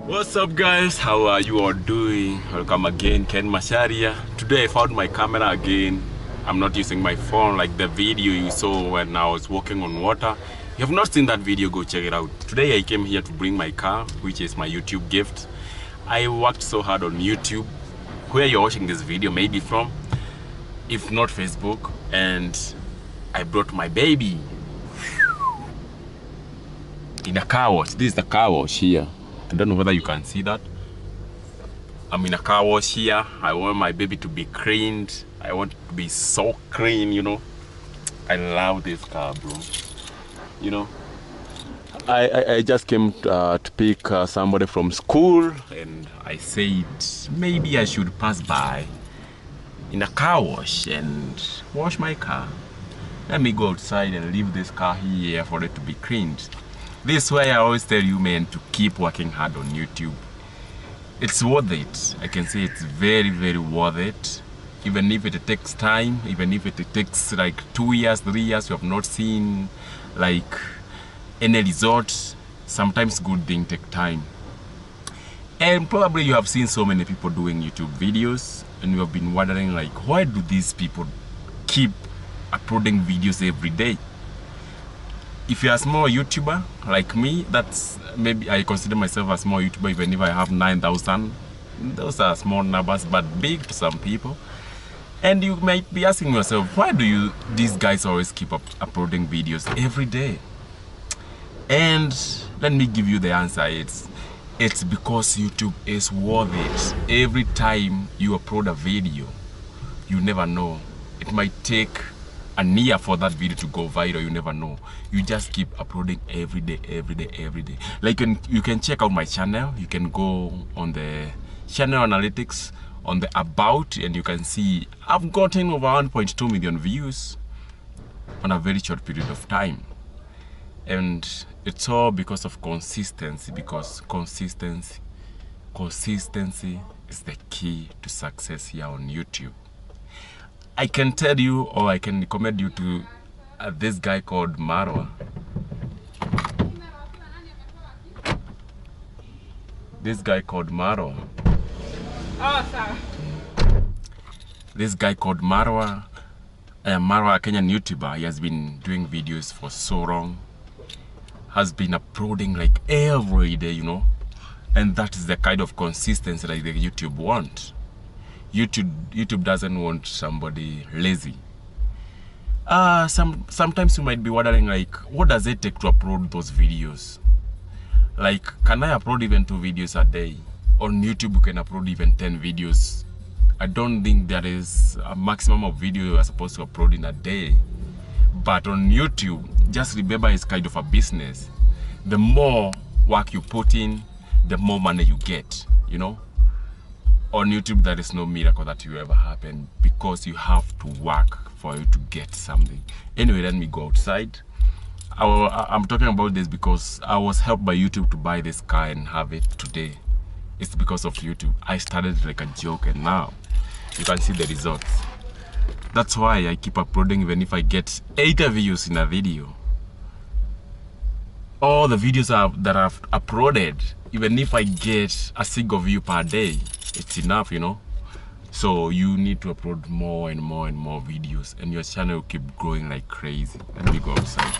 What's up guys, how are you all doing? Welcome again, Ken Masharia. Today I found my camera again. I'm not using my phone like the video you saw when I was walking on water. If you have not seen that video, go check it out. Today I came here to bring my car, which is my YouTube gift. I worked so hard on YouTube, where you're watching this video maybe from, if not Facebook, and I brought my baby in a car wash. This is the car wash here. I don't know whether you can see that. I'm in a car wash here. I want my baby to be cleaned. I want it to be so clean, you know. I love this car, bro. You know, I just came to pick somebody from school, and I said maybe I should pass by in a car wash and wash my car. Let me go outside and leave this car here for it to be cleaned. This is why I always tell you, man, to keep working hard on YouTube. It's worth it. I can say it's very, very worth it. Even if it takes time, even if it takes like 2 years, 3 years, you have not seen like any results. Sometimes good things take time. And probably you have seen so many people doing YouTube videos, and you have been wondering like, why do these people keep uploading videos every day? If you're a small YouTuber like me, that's maybe I consider myself a small YouTuber, even if I have 9,000. Those are small numbers, but big to some people. And you might be asking yourself, why do these guys always keep uploading videos every day? And let me give you the answer. It's because YouTube is worth it. Every time you upload a video, you never know. It might take a year for that video to go viral. You never know. You just keep uploading every day, every day, every day. Like you can check out my channel. You can go on the channel analytics, on the about, and you can see I've gotten over 1.2 million views on a very short period of time. And it's all because of consistency, because consistency is the key to success here on YouTube. I can tell you, or I can recommend you to this guy called Marwa. This guy called Marwa. Oh, sorry. This guy called Marwa. Marwa, a Kenyan YouTuber. He has been doing videos for so long. Has been uploading like every day, you know. And that is the kind of consistency that the YouTube want. YouTube doesn't want somebody lazy. Sometimes you might be wondering like, what does it take to upload those videos? Like, can I upload even 2 videos a day? On YouTube you can upload even 10 videos. I don't think there is a maximum of video you are supposed to upload in a day. But on YouTube, just remember it's kind of a business. The more work you put in, the more money you get, you know. On YouTube, there is no miracle that will ever happen, because you have to work for you to get something. Anyway, let me go outside. I'm talking about this because I was helped by YouTube to buy this car and have it today. It's because of YouTube. I started like a joke, and now you can see the results. That's why I keep uploading even if I get 80 views in a video. All the videos that I've uploaded, even if I get a single view per day, it's enough, you know. So you need to upload more and more and more videos, and your channel will keep growing like crazy. Let me go outside.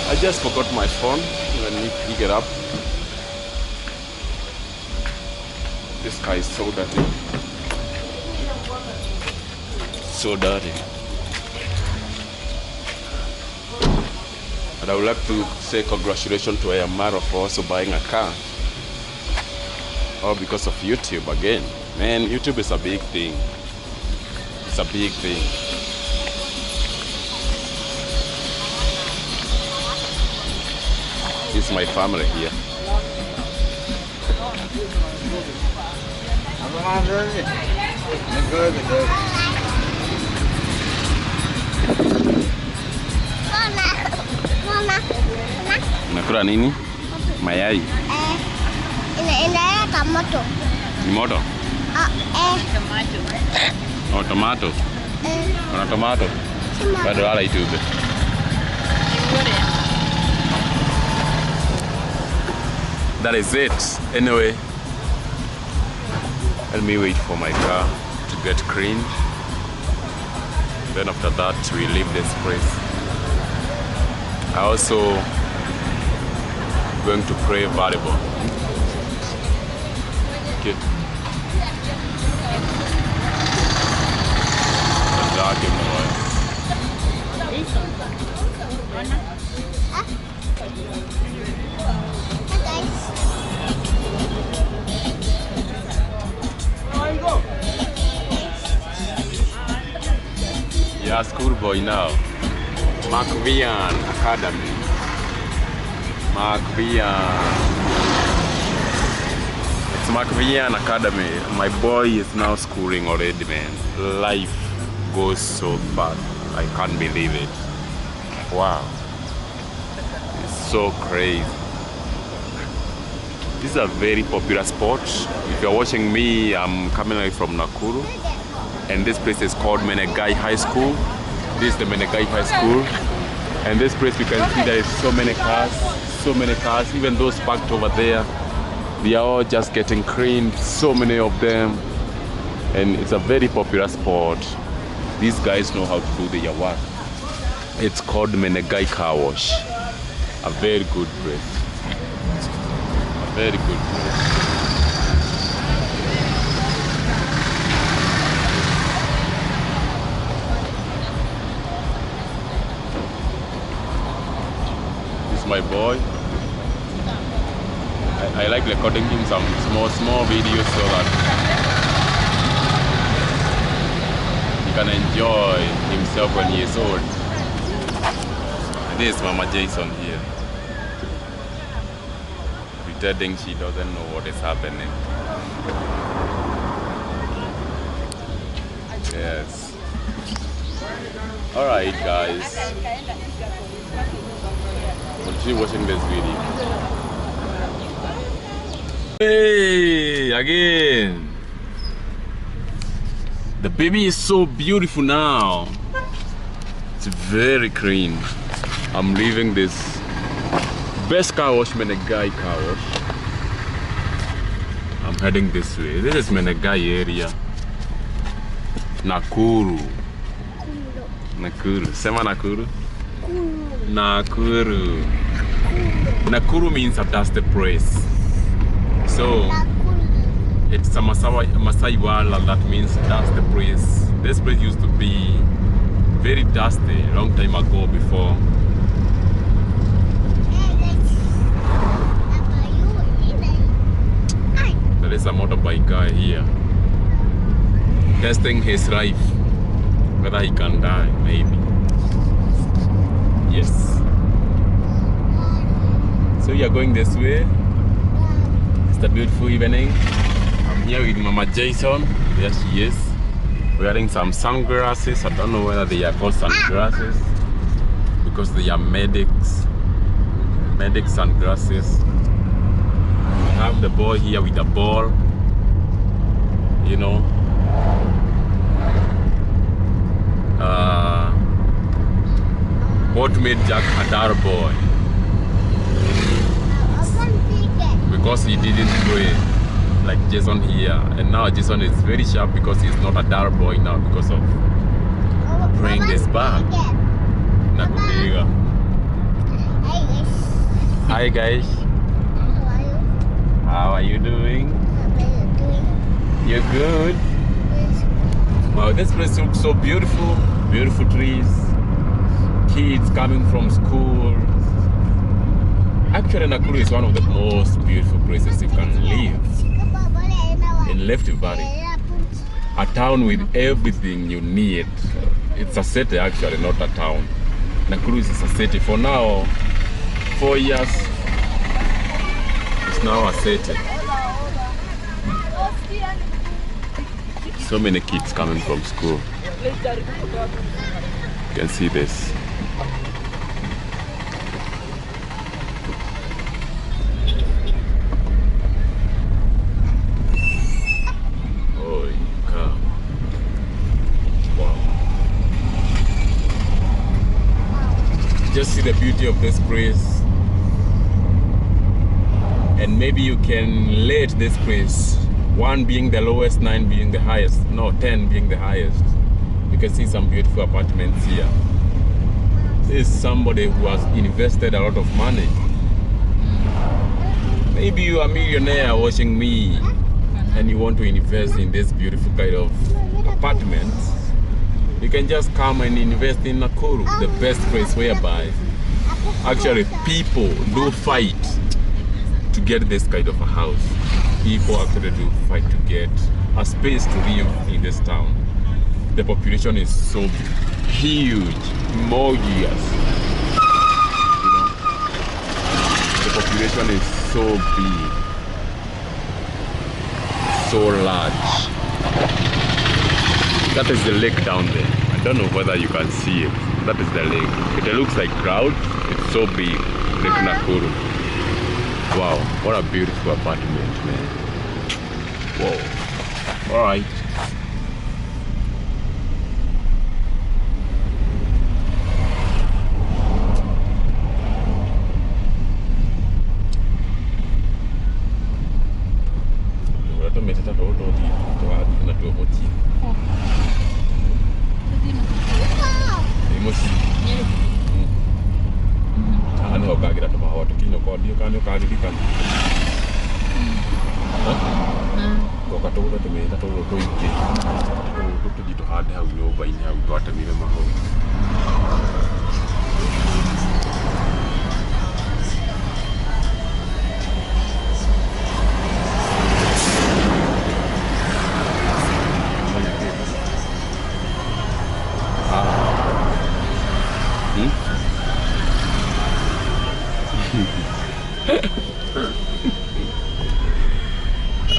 I just forgot my phone. Let me pick it up. This car is so dirty. So dirty. And I would like to say congratulations to Ayamaro for also buying a car. All because of YouTube again. Man, YouTube is a big thing. It's a big thing. This is my family here. Unakula nini? Mayai. Inaenda moto. Ni moto? Oh, tomato. Una tomato? Bado wala YouTube. That is it. Anyway, let me wait for my car to get cleaned. Then after that, we leave this place. I also going to play volleyball. Okay. Yeah, schoolboy now. McVian Academy. It's McVian Academy. My boy is now schooling already, man. Life goes so fast. I can't believe it. Wow. It's so crazy. This is a very popular sport. If you're watching me, I'm coming from Nakuru. And this place is called Menengai High School. This is the Menengai High School. And this place, you can see there is so many cars, even those parked over there. They are all just getting cleaned, so many of them. And it's a very popular sport. These guys know how to do their work. It's called Menengai Car Wash. A very good place. A very good place. My boy, I like recording him some small videos so that he can enjoy himself when he is old. And this is Mama Jason here, pretending she doesn't know what is happening. Yes. All right, guys. Continue watching this video. Hey, again. The baby is so beautiful now. It's very clean. I'm leaving this best car wash, Menengai car wash. I'm heading this way. This is Menengai area. Nakuru. Sema Nakuru. Nakuru. Nakuru means a dusty place. So it's a Masai word that means dusty place. This place used to be very dusty a long time ago before. There is a motorbike guy here testing his life, whether he can die, maybe. Yes. So we are going this way. It's a beautiful evening. I'm here with Mama Jason. There she is. Wearing some sunglasses. I don't know whether they are called sunglasses because they are medic sunglasses. We have the boy here with the ball. You know. What made Jack a dull boy? Because he didn't play like Jason here, and now Jason is very sharp because he's not a dull boy now because of playing this ball. Hi guys. How are you doing? You're good? Wow, this place looks so beautiful. Beautiful trees. Kids coming from school. Actually, Nakuru is one of the most beautiful places you can live in Rift Valley. a town with everything you need. It's a city actually, not a town. Nakuru is a city. For now, 4 years, it's now a city. So many kids coming from school. You can see this. Just see the beauty of this place, and maybe you can relate this place, 1 being the lowest, 9 being the highest, no, 10 being the highest. You can see some beautiful apartments here. This is somebody who has invested a lot of money. Maybe you are a millionaire watching me and you want to invest in this beautiful kind of apartments. You can just come and invest in Nakuru, the best place whereby actually people do fight to get this kind of a house. People actually do fight to get a space to live in this town. The population is so huge, humongous. You know, the population is so big, so large. That is the lake down there. I don't know whether you can see it. That is the lake. It looks like cloud. It's so big. Lake Nakuru. Wow, what a beautiful apartment, man. Whoa. All right.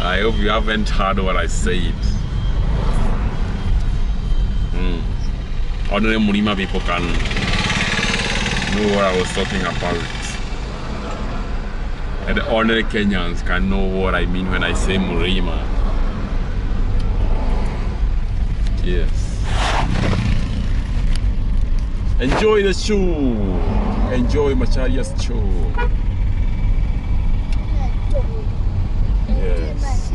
I hope you haven't heard what I said. Ordinary Murima people can know what I was talking about. And the ordinary Kenyans can know what I mean when I say Murima. Yes. Enjoy the show. Enjoy Macharia's show. Yes.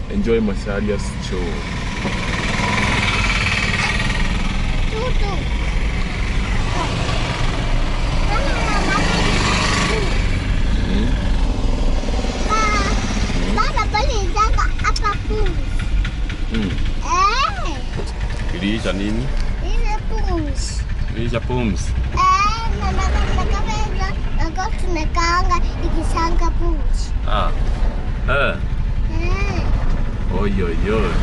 Enjoy Macharia's show. Kiliisha nini? Kiliisha pums. Oi, oi, oi.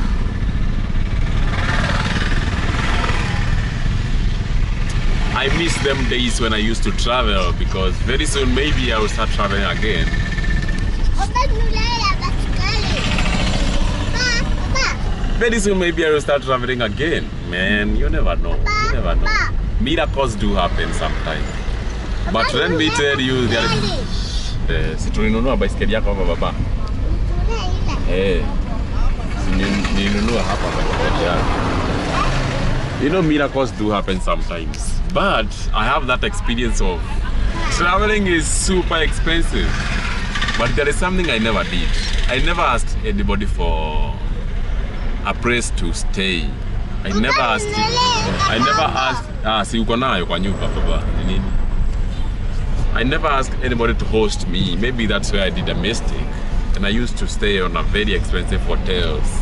I miss them days when I used to travel, because very soon maybe I will start traveling again. Very soon maybe I will start traveling again. Man, you never know. You never know. Miracles do happen sometimes. But let me tell you, there is... Situlinunua baiskeli yako hapa baba. Nilinunua hapa baiskeli yako. You know, miracles do happen sometimes. But I have that experience of traveling is super expensive. But there is something I never did. I never asked anybody for a place to stay. I never asked. Si uko nayo kwa nyumba baba. I never asked anybody to host me. Maybe that's where I did a mistake. And I used to stay on a very expensive hotels.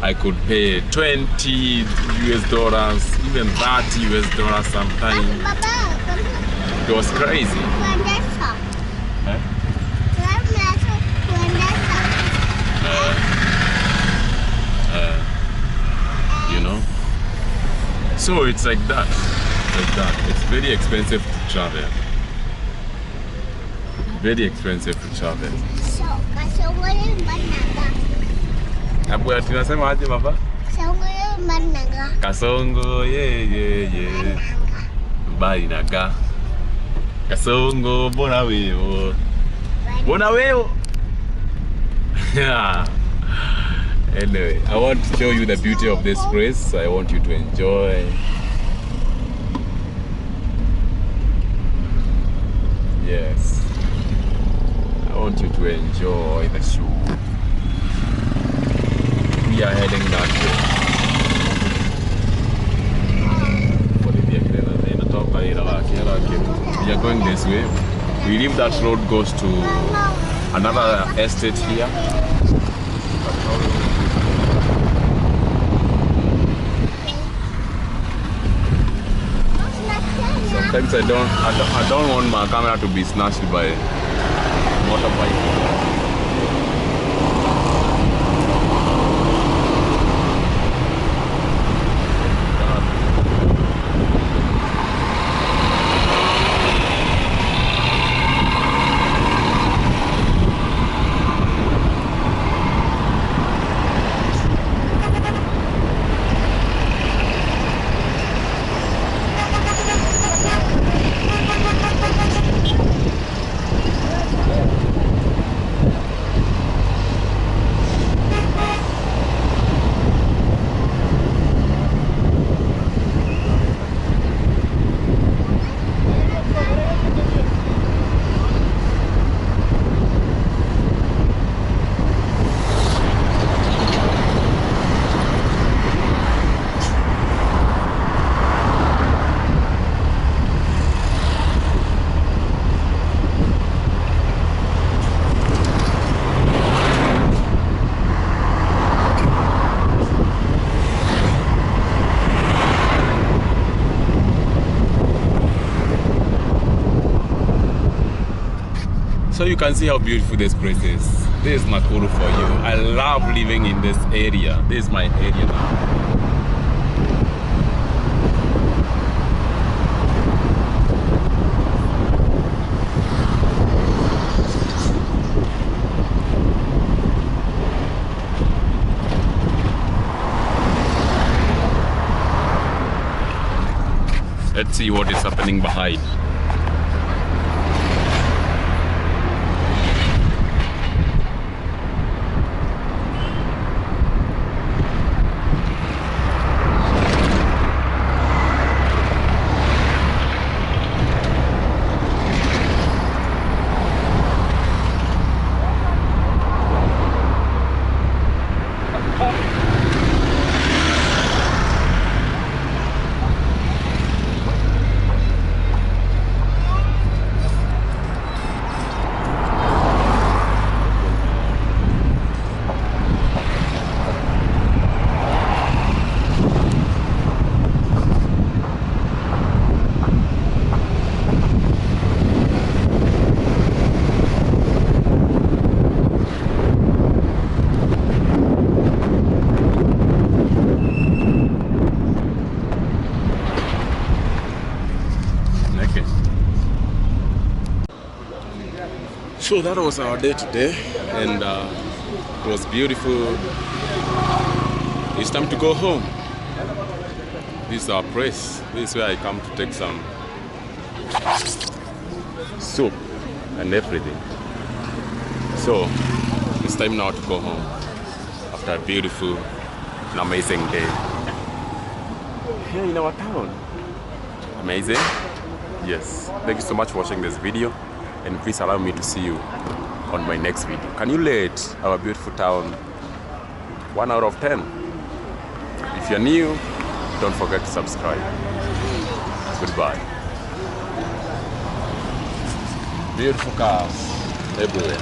I could pay $20 US, even $30 US sometimes. It was crazy. So it's like that. It's very expensive to travel. Very expensive to travel. So, kasongo yung banaga. Hapo tunasema aje baba? Kasongo yung banaga. Kasongo, yeah. Banaga. Kasongo, bona weo. Bona weo. Yeah. Anyway, I want to show you the beauty of this place. I want you to enjoy. Yes. I want you to enjoy the show. We are heading that way. We are going this way. We leave that road goes to another estate here. Sometimes I don't want my camera to be snatched by motorbike. So you can see how beautiful this place is. This is Nakuru for you. I love living in this area. This is my area now. Let's see what is happening behind. So that was our day today, and it was beautiful. It's time to go home. This is our place. This is where I come to take some soup and everything. So it's time now to go home after a beautiful and amazing day here in our town. Amazing? Yes. Thank you so much for watching this video, and please allow me to see you on my next video. Can you rate our beautiful town 1 out of 10? If you're new, don't forget to subscribe. Goodbye. Beautiful cars everywhere.